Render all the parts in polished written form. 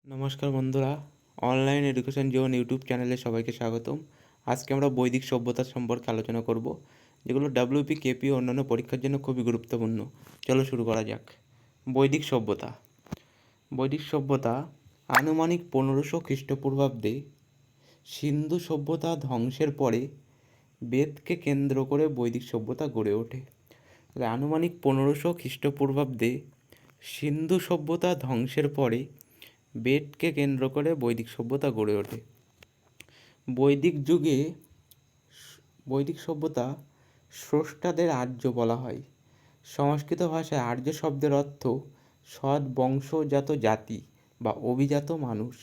নমস্কার বন্ধুরা, online education zone YouTube চ্যানেলে সবাইকে স্বাগতম। আজকে আমরা বৈদিক সভ্যতা সম্পর্কে আলোচনা করব, যেগুলো ডাব্লিউপি, কেপি ও অন্যান্য পরীক্ষার জন্য খুবই গুরুত্বপূর্ণ। চলো শুরু করা যাক। বৈদিক সভ্যতা। বৈদিক সভ্যতা আনুমানিক 1500 খ্রিস্টপূর্বাব্দে সিন্ধু সভ্যতা ধ্বংসের পরে বেদকে কেন্দ্র করে বৈদিক সভ্যতা গড়ে ওঠে। আনুমানিক 1500 খ্রিস্টপূর্বাব্দে সিন্ধু সভ্যতা ধ্বংসের পরে বেদকে কেন্দ্র করে বৈদিক সভ্যতা গড়ে ওঠে। বৈদিক যুগে বৈদিক সভ্যতা স্রষ্টাদের আর্য বলা হয়। সংস্কৃত ভাষায় আর্য শব্দের অর্থ সৎ বংশজাত জাতি বা অভিজাত মানুষ।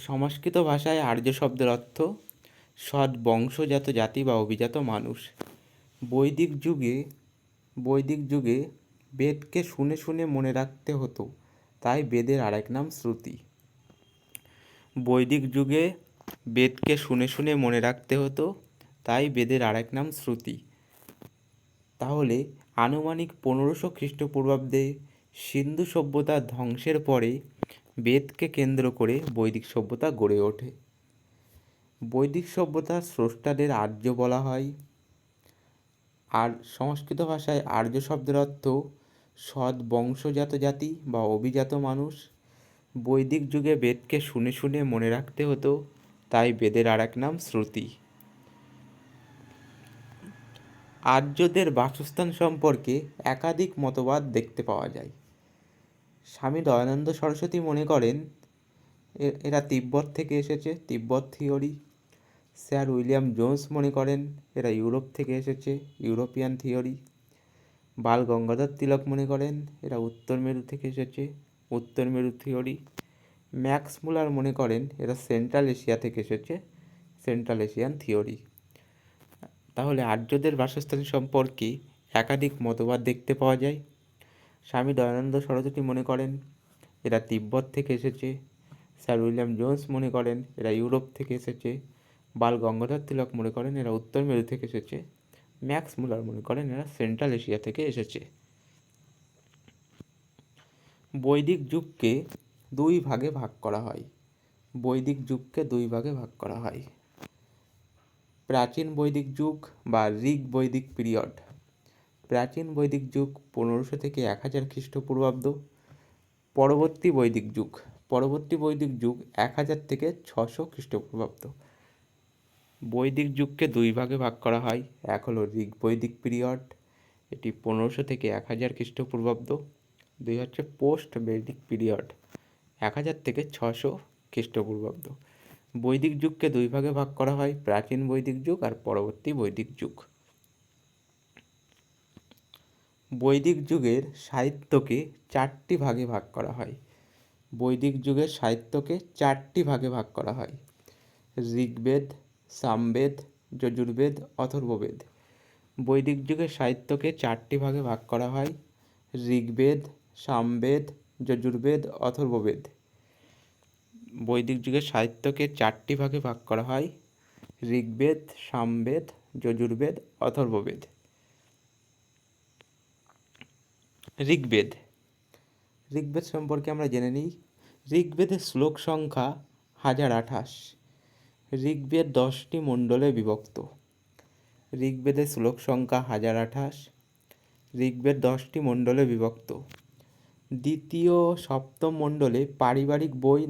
সংস্কৃত ভাষায় আর্য শব্দের অর্থ সৎ বংশজাত জাতি বা অভিজাত মানুষ। বৈদিক যুগে বেদকে শুনে শুনে মনে রাখতে হতো, তাই বেদের আরেক নাম শ্রুতি। বৈদিক যুগে বেদকে শুনে শুনে মনে রাখতে হতো, তাই বেদের আরেক নাম শ্রুতি। তাহলে আনুমানিক 1500 খ্রিস্টপূর্বাব্দে সিন্ধু সভ্যতার ধ্বংসের পরে বেদকে কেন্দ্র করে বৈদিক সভ্যতা গড়ে ওঠে। বৈদিক সভ্যতার স্রষ্টাদের আর্য বলা হয়। আর সংস্কৃত ভাষায় আর্য শব্দের অর্থ সৎ বংশজাত জাতি বা অভিজাত মানুষ। বৈদিক যুগে বেদকে শুনে শুনে মনে রাখতে হতো, তাই বেদের আর এক নাম শ্রুতি। আর্যদের বাসস্থান সম্পর্কে একাধিক মতবাদ দেখতে পাওয়া যায়। স্বামী দয়ানন্দ সরস্বতী মনে করেন এরা তিব্বত থেকে এসেছে, তিব্বত থিওরি। স্যার উইলিয়াম জোন্স মনে করেন এরা ইউরোপ থেকে এসেছে, ইউরোপিয়ান থিওরি। বাল গঙ্গাধর তিলক মনে করেন এরা উত্তর মেরু থেকে এসেছে, উত্তর মেরু থিওরি। ম্যাক্স মুলার মনে করেন এরা সেন্ট্রাল এশিয়া থেকে এসেছে, সেন্ট্রাল এশিয়ান থিওরি। তাহলে আর্যদের বাসস্থান সম্পর্কে একাধিক মতবাদ দেখতে পাওয়া যায়। স্বামী দয়ানন্দ সরস্বতী মনে করেন এরা তিব্বত থেকে এসেছে। স্যার উইলিয়াম জোন্স মনে করেন এরা ইউরোপ থেকে এসেছে। বাল গঙ্গাধর তিলক মনে করেন এরা উত্তর মেরু থেকে এসেছে। ম্যাক্স মুলার মনে করেন এরা সেন্ট্রাল এশিয়া থেকে এসেছে। বৈদিক যুগকে দুই ভাগে ভাগ করা হয়। প্রাচীন বৈদিক যুগ বা ঋগ বৈদিক পিরিয়ড। প্রাচীন বৈদিক যুগ 1500 থেকে 1000 খ্রিস্টপূর্বাব্দ। পরবর্তী বৈদিক যুগ 1000 থেকে 600 খ্রিস্টপূর্বাব্দ। বৈদিক যুগকে দুই ভাগে ভাগ করা হয়। এক হলো ঋগ বৈদিক পিরিয়ড, এটি 1500 থেকে 1000 খ্রিস্টপূর্বাব্দ। দুই হচ্ছে পোস্ট বৈদিক পিরিয়ড, 1000 থেকে 600 খ্রিস্টপূর্বাব্দ। বৈদিক যুগকে দুই ভাগে ভাগ করা হয়, প্রাচীন বৈদিক যুগ আর পরবর্তী বৈদিক যুগ। বৈদিক যুগের সাহিত্যকে চারটি ভাগে ভাগ করা হয়। ঋগ্বেদ, সামবেদ, যজুর্বেদ, অথর্ববেদ। বৈদিক যুগের সাহিত্যকে চারটি ভাগে ভাগ করা হয়। ঋগ্বেদ, সামবেদ, যজুর্বেদ, অথর্ববেদ। বৈদিক যুগের সাহিত্যকে চারটি ভাগে ভাগ করা হয়। ঋগ্বেদ, সামবেদ, যজুর্বেদ, অথর্ববেদ। ঋগ্বেদ সম্পর্কে আমরা জেনে নিই। ঋগ্বেদের শ্লোক সংখ্যা 1028। ঋগ্বেদ 10টি মণ্ডলে বিভক্ত। ঋগ্বেদের শ্লোক সংখ্যা 1028। ঋগ্বেদ 10টি মণ্ডলে বিভক্ত। দ্বিতীয় সপ্তম মণ্ডলে পারিবারিক বই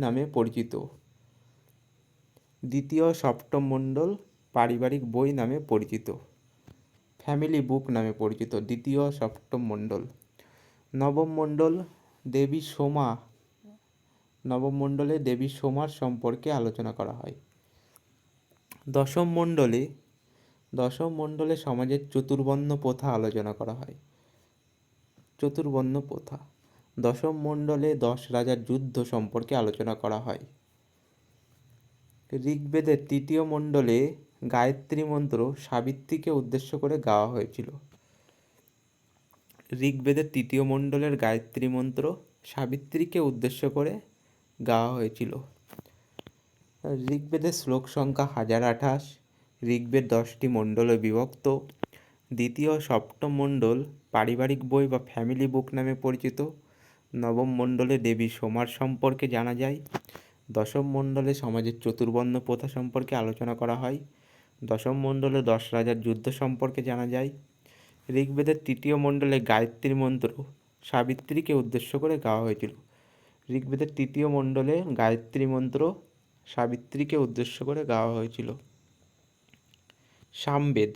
নামে পরিচিত। ফ্যামিলি বুক নামে পরিচিত দ্বিতীয় সপ্তম মণ্ডল। নবম মণ্ডলে দেবী সোমার সম্পর্কে আলোচনা করা হয়। দশম মণ্ডলে সমাজের চতুর্বর্ণ প্রথা আলোচনা করা হয়। দশম মণ্ডলে 10 রাজার যুদ্ধ সম্পর্কে আলোচনা করা হয়। ঋগ্বেদের তৃতীয় মণ্ডলে গায়ত্রী মন্ত্র সাবিত্রীকে উদ্দেশ্য করে গাওয়া হয়েছিল। ঋগ্বেদের তৃতীয় মণ্ডলের গায়ত্রী মন্ত্র সাবিত্রীকে উদ্দেশ্য করে গাওয়া হয়েছিল। ঋগ্বেদের শ্লোক সংখ্যা 1028। ঋগ্বেদ 10টি মণ্ডলে বিভক্ত। দ্বিতীয় সপ্তম মণ্ডল পারিবারিক বই বা ফ্যামিলি বুক নামে পরিচিত। নবম মণ্ডলে দেবী সোমার সম্পর্কে জানা যায়। দশম মণ্ডলে সমাজের চতুর্বর্ণ প্রথা সম্পর্কে আলোচনা করা হয়। দশম মণ্ডলে 10 রাজার যুদ্ধ সম্পর্কে জানা যায়। ঋগ্বেদের তৃতীয় মণ্ডলে গায়ত্রী মন্ত্র সাবিত্রীকে উদ্দেশ্য করে গাওয়া হয়েছিল। ঋগ্বেদের তৃতীয় মণ্ডলে গায়ত্রী মন্ত্র সাবিত্রীকে উদ্দেশ্য করে গাওয়া হয়েছিল। সামবেদ।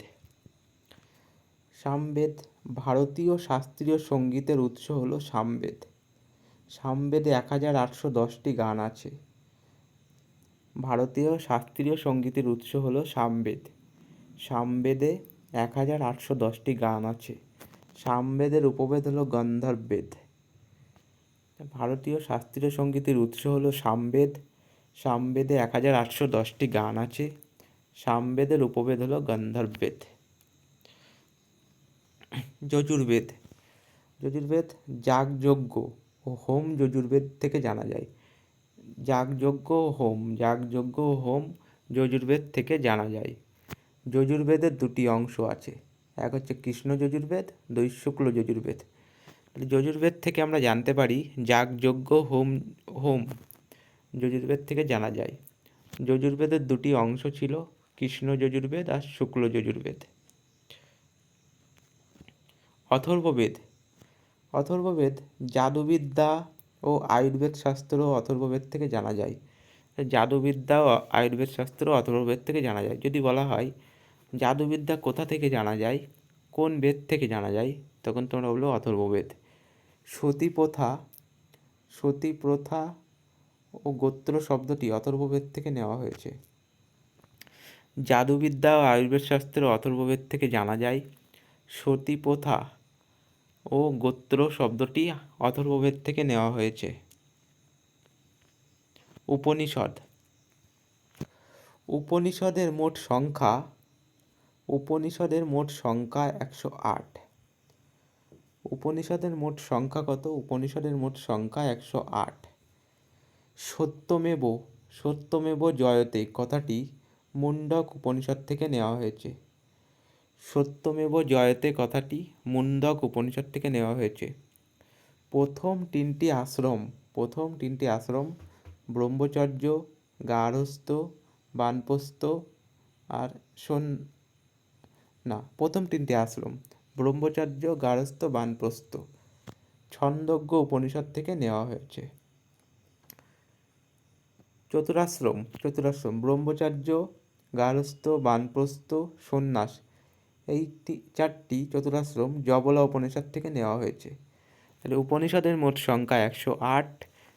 সামবেদ ভারতীয় শাস্ত্রীয় সঙ্গীতের উৎস হলো সামবেদ। সামবেদে 1810টি গান আছে। ভারতীয় শাস্ত্রীয় সঙ্গীতের উৎস হলো সামবেদ। সামবেদে 1810টি গান আছে। সামবেদের উপবেদ হলো গন্ধর্ব বেদ। ভারতীয় শাস্ত্রীয় সঙ্গীতের উৎস হলো সামবেদ। সামবেদে 1810টি গান আছে। সামবেদের উপবেদ হলো গন্ধর্ব বেদ। যজুর্বেদ। যজুর্বেদ যাগযজ্ঞ ও হোম যজুর্বেদ থেকে জানা যায়। যাগযজ্ঞ ও হোম যজুর্বেদ থেকে জানা যায়। যজুর্বেদের দুটি অংশ আছে, এক হচ্ছে কৃষ্ণ যজুর্বেদ, দুই শুক্ল যজুর্বেদ। যজুর্বেদ থেকে আমরা জানতে পারি যাগযজ্ঞ হোম যজুর্বেদ থেকে জানা যায়। যজুর্বেদের দুটি অংশ ছিল, কৃষ্ণ যজুর্বেদ আর শুক্ল যজুর্বেদ। অথর্ববেদ। অথর্ববেদ জাদুবিদ্যা ও আয়ুর্বেদ শাস্ত্র অথর্ববেদ থেকে জানা যায়। জাদুবিদ্যা ও আয়ুর্বেদ শাস্ত্র অথর্ববেদ থেকে জানা যায়। যদি বলা হয় জাদুবিদ্যা কোথা থেকে জানা যায়, কোন বেদ থেকে জানা যায়, তখন তোমরা বলবো অথর্ববেদ। সতী প্রথা ও গোত্র শব্দটি অথর্ববেদ থেকে নেওয়া হয়েছে। জাদুবিদ্যা ও আয়ুর্বেদ শাস্ত্র অথর্ববেদ থেকে জানা যায়। সতী প্রথা ও গোত্র শব্দটি অথর্ববেদ থেকে নেওয়া হয়েছে। উপনিষদ। উপনিষদের মোট সংখ্যা 108। উপনিষদের মোট সংখ্যা কত? উপনিষদের মোট সংখ্যা 108। সত্যমেব জয়তে কথাটি মুণ্ডক উপনিষদ থেকে নেওয়া হয়েছে। সত্যমেব জয়তে কথাটি মুণ্ডক উপনিষদ থেকে নেওয়া হয়েছে। প্রথম তিনটি আশ্রম ব্রহ্মচর্য, গার্হস্থ্য, বানপ্রস্থ আর প্রথম তিনটি আশ্রম ব্রহ্মচর্য, গার্হস্থ্য, বানপ্রস্থ ছন্দোগ্য উপনিষদ থেকে নেওয়া হয়েছে। চতুরাশ্রম ব্রহ্মচর্য, গার্হস্থ্য, বানপ্রস্থ, সন্ন্যাস, এই চারটি চতুরাশ্রম যবলা উপনিষদ থেকে নেওয়া হয়েছে। তাহলে উপনিষদের মোট সংখ্যা 108।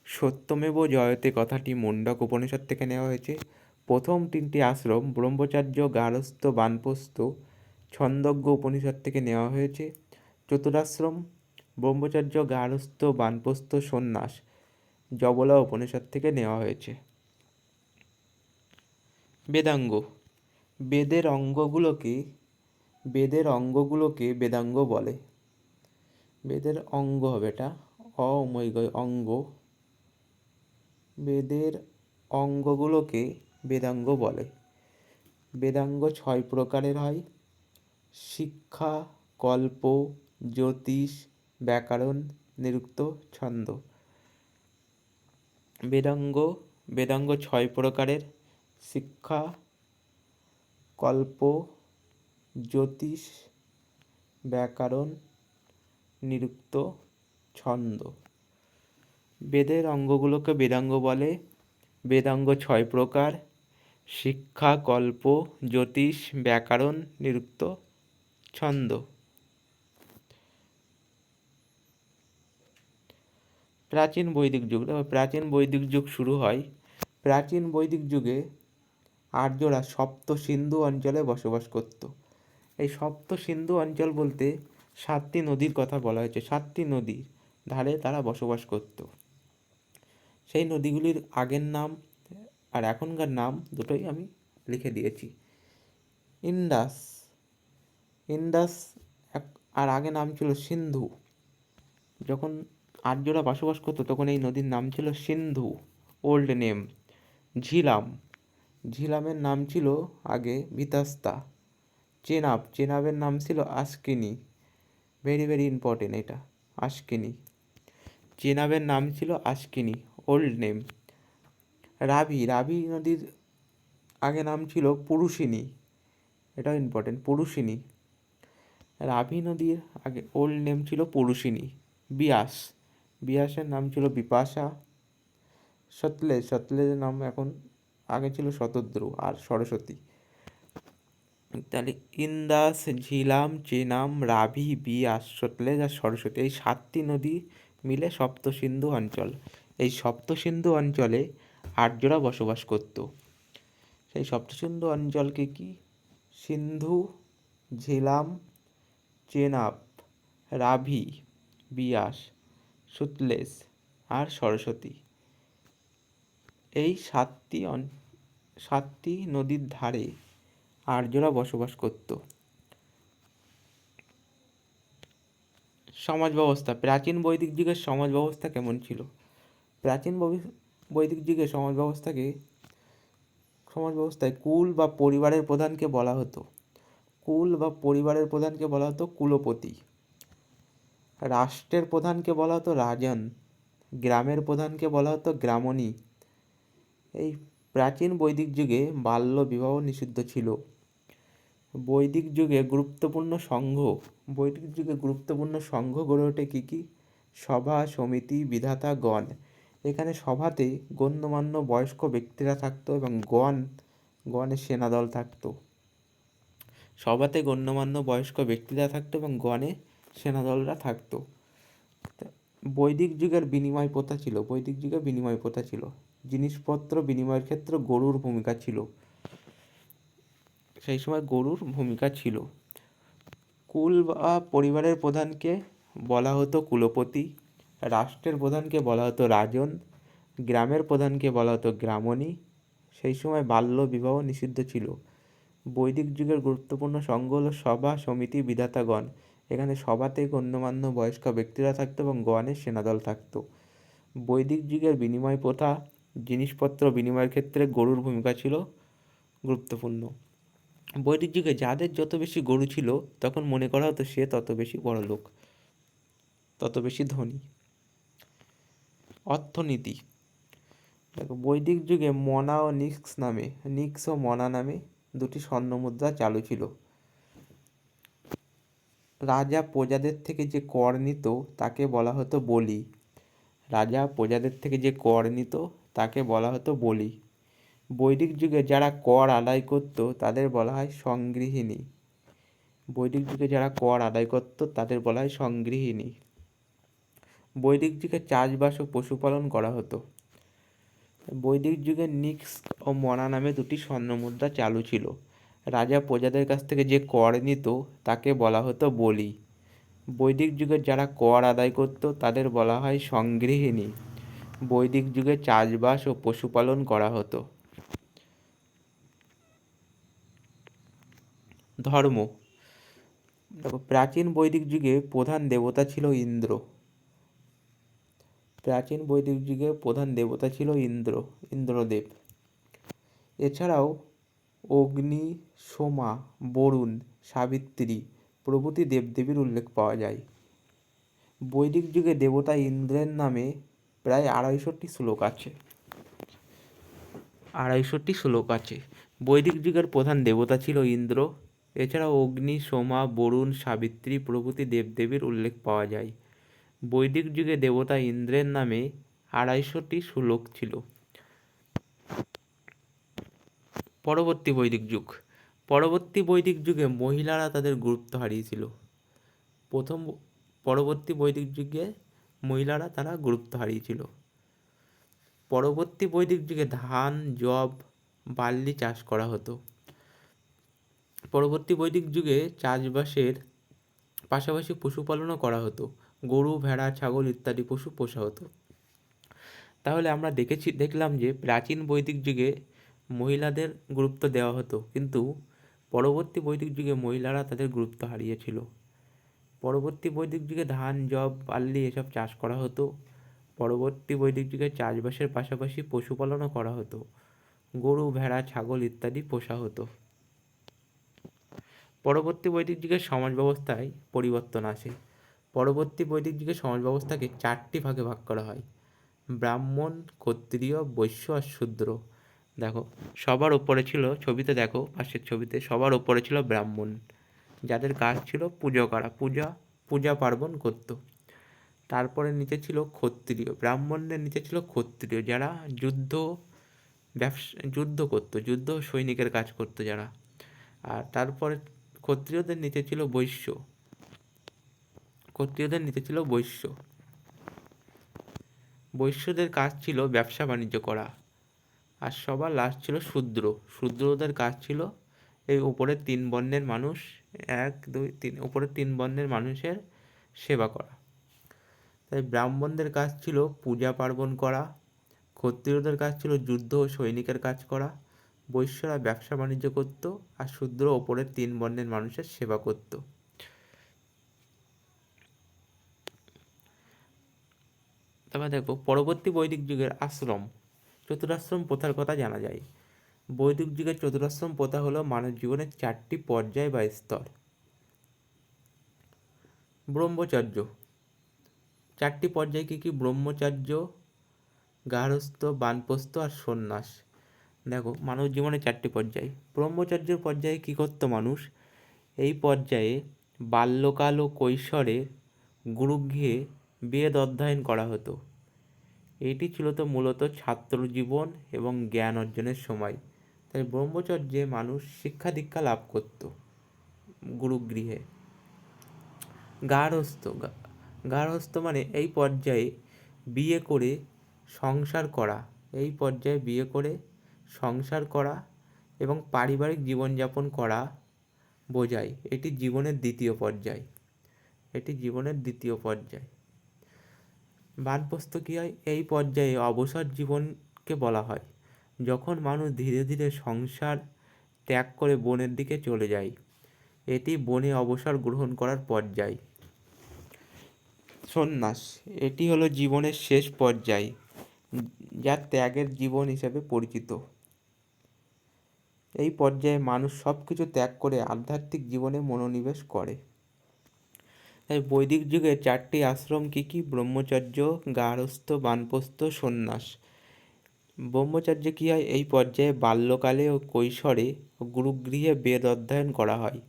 সত্যমেব জয়তে কথাটি মুণ্ডক উপনিষদ থেকে নেওয়া হয়েছে। প্রথম তিনটি আশ্রম ব্রহ্মচর্য, গার্হস্থ্য, বানপ্রস্থ ছন্দোগ্য উপনিষদ থেকে নেওয়া হয়েছে। চতুরাশ্রম ব্রহ্মচর্য, গার্হস্থ্য, বানপ্রস্থ, সন্ন্যাস যবলা উপনিষদ থেকে নেওয়া হয়েছে। বেদাঙ্গ। বেদের অঙ্গগুলোকে বেদাঙ্গ বলে। বেদের অঙ্গ হবে এটা, অঙ্গ। বেদের অঙ্গগুলোকে বেদাঙ্গ বলে। বেদাঙ্গ 6 প্রকারের হয়: শিক্ষা, কল্প, জ্যোতিষ, ব্যাকরণ, নিরুক্ত, ছন্দ। বেদাঙ্গ 6 প্রকারের: শিক্ষা, কল্প, জ্যোতিষ, ব্যাকরণ, নিরুক্ত, ছন্দ। বেদের অঙ্গগুলোকে বেদাঙ্গ বলে। বেদাঙ্গ 6 প্রকার: শিক্ষা, কল্প, জ্যোতিষ, ব্যাকরণ, নিরুক্ত, ছন্দ। প্রাচীন বৈদিক যুগ শুরু হয়। প্রাচীন বৈদিক যুগে আর্যরা সপ্ত সিন্ধু অঞ্চলে বসবাস করত। এই সপ্ত সিন্ধু অঞ্চল বলতে 7টি নদীর কথা বলা হয়েছে। 7টি নদীর ধারে তারা বসবাস করত। সেই নদীগুলির আগের নাম আর এখনকার নাম দুটোই আমি লিখে দিয়েছি। ইন্দাস আর আগে নাম ছিল সিন্ধু। যখন আর্যরা বসবাস করতো তখন এই নদীর নাম ছিল সিন্ধু, ওল্ড নেম। ঝিলামের নাম ছিল আগে ভিতাস্তা। চেনাবের নাম ছিল আস্কিনি। ভেরি ভেরি ইম্পর্টেন্ট এটা, আস্কিনি। চেনাবের নাম ছিল আশকিনি, ওল্ড নেম। রাভি, রাভি নদীর আগে নাম ছিল পুরুষিনী, এটাও ইম্পর্টেন্ট, পুরুষিনী। রাভি নদীর আগে ওল্ড নেম ছিল পুরুষিনী। বিয়াস, বিয়াসের নাম ছিল বিপাশা। সতলেজ, সতলেজের নাম এখন, আগে ছিল শতদ্রু আর সরস্বতী। তাহলে ইন্দাস, ঝিলাম, চেনাব, রাভি, বিয়াস, সতলেজ আর সরস্বতী, এই 7টি নদী মিলে সপ্তসিন্ধু অঞ্চল। এই সপ্তসিন্ধু অঞ্চলে আর্যরা বসবাস করত। সেই সপ্তসিন্ধু অঞ্চলকে কি সিন্ধু, ঝিলাম, চেনাব, রাভি, বিয়াস, সতলেজ আর সরস্বতী, এই 7টি নদীর ধারে আর্যরা বসবাস করত। সমাজ ব্যবস্থা, প্রাচীন বৈদিক যুগের সমাজ ব্যবস্থা কেমন ছিল? প্রাচীন বৈদিক যুগে সমাজ ব্যবস্থায় কুল বা পরিবারের প্রধানকে বলা হতো কুলপতি। রাষ্ট্রের প্রধানকে বলা হতো রাজন। গ্রামের প্রধানকে বলা হতো গ্রামণী। এই প্রাচীন বৈদিক যুগে বাল্য বিবাহ নিষিদ্ধ ছিল। বৈদিক যুগে গুরুত্বপূর্ণ সংঘ গড়ে ওঠে কি? সভা, সমিতি, বিধাতা, গণ। এখানে সভাতে গণ্যমান্য বয়স্ক ব্যক্তিরা থাকতো এবং গণে সেনাদল থাকতো। সভাতে গণ্যমান্য বয়স্ক ব্যক্তিরা থাকতো এবং গণে সেনাদলরা থাকতো। বৈদিক যুগে বিনিময় প্রথা ছিল। জিনিসপত্র বিনিময়ের ক্ষেত্রে গরুর ভূমিকা ছিল। সেই সময় গরুর ভূমিকা ছিল। কুল বা পরিবারের প্রধানকে বলা হতো কুলপতি। রাষ্ট্রের প্রধানকে বলা হতো রাজন। গ্রামের প্রধানকে বলা হতো গ্রামণী। সেই সময় বাল্য বিবাহ নিষিদ্ধ ছিল। বৈদিক যুগের গুরুত্বপূর্ণ সংঘ হলো সভা, সমিতি, বিধাতাগণ। এখানে সভাতে গণ্যমান্য বয়স্ক ব্যক্তিরা থাকতো এবং গণে সেনাদল থাকতো। বৈদিক যুগের বিনিময় প্রথা, জিনিসপত্র বিনিময়ের ক্ষেত্রে গরুর ভূমিকা ছিল গুরুত্বপূর্ণ। বৈদিক যুগে যাদের যত বেশি গরু ছিল তখন মনে করা হতো সে তত বেশি বড়লোক, তত বেশি ধনী। অর্থনীতি, দেখো বৈদিক যুগে নিক্স ও মনা নামে দুটি স্বর্ণমুদ্রা চালু ছিল। রাজা প্রজাদের থেকে যে কর নিত তাকে বলা হতো বলি। বৈদিক যুগে যারা কর আদায় করত তাদের বলা হয় সংগৃহীনী। বৈদিক যুগে চাষবাস ও পশুপালন করা হতো। বৈদিক যুগে নিক্স ও মনা নামে দুটি স্বর্ণমুদ্রা চালু ছিল। রাজা প্রজাদের কাছ থেকে যে কর নিত তাকে বলা হতো বলি। বৈদিক যুগে যারা কর আদায় করত তাদের বলা হয় সংগৃহীনী। বৈদিক যুগে চাষবাস ও পশুপালন করা হতো। ধর্ম, দেখো প্রাচীন বৈদিক যুগে প্রধান দেবতা ছিল ইন্দ্রদেব। এছাড়াও অগ্নি, সোমা, বরুণ, সাবিত্রী প্রভৃতি দেবদেবীর উল্লেখ পাওয়া যায়। বৈদিক যুগে দেবতা ইন্দ্রের নামে প্রায় 250টি শ্লোক আছে। বৈদিক যুগের প্রধান দেবতা ছিল ইন্দ্র। এছাড়াও অগ্নি, সোমা, বরুণ, সাবিত্রী প্রভৃতি দেবদেবীর উল্লেখ পাওয়া যায়। বৈদিক যুগে দেবতা ইন্দ্রের নামে 250টি শ্লোক ছিল। পরবর্তী বৈদিক যুগে মহিলারা তাদের গুরুত্ব হারিয়েছিল। পরবর্তী বৈদিক যুগে ধান, যব, বার্লি চাষ করা হতো। পরবর্তী বৈদিক যুগে চাষবাসের পাশাপাশি পশুপালনও করা হতো। গরু, ভেড়া, ছাগল ইত্যাদি পশু পোষা হতো। তাহলে আমরা দেখলাম যে প্রাচীন বৈদিক যুগে মহিলাদের গুরুত্ব দেওয়া হতো, কিন্তু পরবর্তী বৈদিক যুগে মহিলারা তাদের গুরুত্ব হারিয়েছিল। পরবর্তী বৈদিক যুগে ধান, যব, বার্লি এসব চাষ করা হতো। পরবর্তী বৈদিক যুগে চাষবাসের পাশাপাশি পশুপালনও করা হতো। গরু, ভেড়া, ছাগল ইত্যাদি পোষা হতো। পরবর্তী বৈদিক যুগের সমাজ ব্যবস্থায় পরিবর্তন আসে। পরবর্তী বৈদিক যুগে সমাজ ব্যবস্থাকে 4টি ভাগে ভাগ করা হয়: ব্রাহ্মণ, ক্ষত্রিয়, বৈশ্য আর শূদ্র। দেখো, সবার ওপরে ছিল, ছবিতে দেখো, পাশের ছবিতে সবার ওপরে ছিল ব্রাহ্মণ, যাদের কাজ ছিল পুজো করা, পূজা পার্বণ করতো। তারপরে নিচে ছিল ক্ষত্রিয়, ব্রাহ্মণদের নিচে ছিল ক্ষত্রিয়, যারা যুদ্ধ করতো, যুদ্ধ সৈনিকের কাজ করতো যারা। আর তারপরে ক্ষত্রিয়দের নিচে ছিল বৈশ্য, বৈশ্যদের কাজ ছিল ব্যবসা বাণিজ্য করা। আর সবার লাস্ট ছিল শূদ্রদের কাজ ছিল এই উপরের 3 বর্ণের মানুষ, 1 2 3 উপরের 3 বর্ণের মানুষের সেবা করা। তাই ব্রাহ্মণদের কাজ ছিল পূজা পার্বণ করা, ক্ষত্রিয়দের কাজ ছিল যুদ্ধ ও সৈনিকের কাজ করা, বৈশ্যরা ব্যবসা বাণিজ্য করত, আর শূদ্র ওপরের 3 বর্ণের মানুষের সেবা করত। তারপর দেখো, পরবর্তী বৈদিক যুগের চতুরাশ্রম প্রথার কথা জানা যায়। বৈদিক যুগের চতুরাশ্রম প্রথা হলো মানব জীবনের 4টি পর্যায় বা স্তর। ব্রহ্মচর্য, 4টি পর্যায় কি? ব্রহ্মচর্য, গার্হস্থ্য, বানপ্রস্থ আর সন্ন্যাস। দেখো, মানব জীবনে 4টি পর্যায়। ব্রহ্মচর্যের পর্যায়ে কি করতো মানুষ? এই পর্যায়ে বাল্যকাল ও কৈশোরে গুরুগৃহে বেদ অধ্যয়ন করা হতো। এটি ছিল তো মূলত ছাত্র জীবন এবং জ্ঞান অর্জনের সময়। তাই ব্রহ্মচর্যে মানুষ শিক্ষা দীক্ষা লাভ করত গুরুগৃহে। গার্হস্থ্য মানে এই পর্যায়ে বিয়ে করে সংসার করা এবং পারিবারিক জীবনযাপন করা বোঝায়। এটি জীবনের দ্বিতীয় পর্যায়। বানপ্রস্থ কী হয়? এই পর্যায়ে অবসর জীবনকে বলা হয়, যখন মানুষ ধীরে ধীরে সংসার ত্যাগ করে বনের দিকে চলে যায়। এটি বনে অবসর গ্রহণ করার পর্যায়। সন্ন্যাস, এটি হলো জীবনের শেষ পর্যায়, যা ত্যাগের জীবন হিসেবে পরিচিত। এই পর্যায়ে মানুষ সব কিছু ত্যাগ করে আধ্যাত্মিক জীবনে মনোনিবেশ করে। তাই বৈদিক যুগে 4টি আশ্রম কি? ব্রহ্মচর্য, গার্হস্থ্য, বানপ্রস্থ, সন্ন্যাস। ব্রহ্মচর্যে কী হয়? এই পর্যায়ে বাল্যকালে ও কৈশোরে গুরুগৃহে বেদ অধ্যয়ন করা হয়।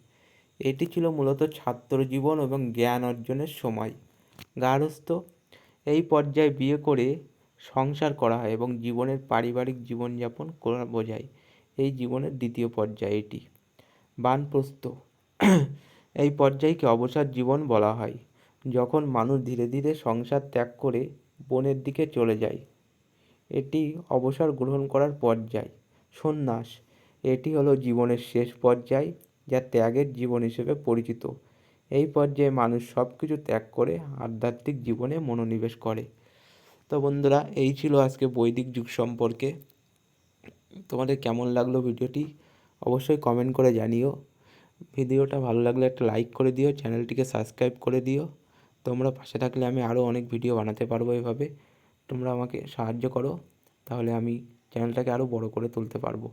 এটি ছিল মূলত ছাত্র জীবন এবং জ্ঞান অর্জনের সময়। গার্হস্থ্য, এই পর্যায়ে বিয়ে করে সংসার করা হয় এবং জীবনের পারিবারিক জীবনযাপন করা বোঝায়। এই জীবনের দ্বিতীয় পর্যায় এটি। বানপ্রস্থ, এই পর্যায়কে অবসর জীবন বলা হয়, যখন মানুষ ধীরে ধীরে সংসার ত্যাগ করে বনের দিকে চলে যায়। এটি অবসর গ্রহণ করার পর্যায়। সন্ন্যাস, এটি হলো জীবনের শেষ পর্যায়, যা ত্যাগের জীবন হিসেবে পরিচিত। এই পর্যায়ে মানুষ সব কিছু ত্যাগ করে আধ্যাত্মিক জীবনে মনোনিবেশ করে। তো বন্ধুরা, এই ছিল আজকে বৈদিক যুগ সম্পর্কে। তোমাদের কেমন লাগলো ভিডিওটি অবশ্যই কমেন্ট করে জানিও। ভিডিওটা ভালো লাগলে একটা লাইক করে দিও, চ্যানেলটিকে সাবস্ক্রাইব করে দিও। তোমরা পাশে থাকলে আমি আরও অনেক ভিডিও বানাতে পারবো। এভাবে তোমরা আমাকে সাহায্য করো, তাহলে আমি চ্যানেলটাকে আরও বড় করে তুলতে পারবো।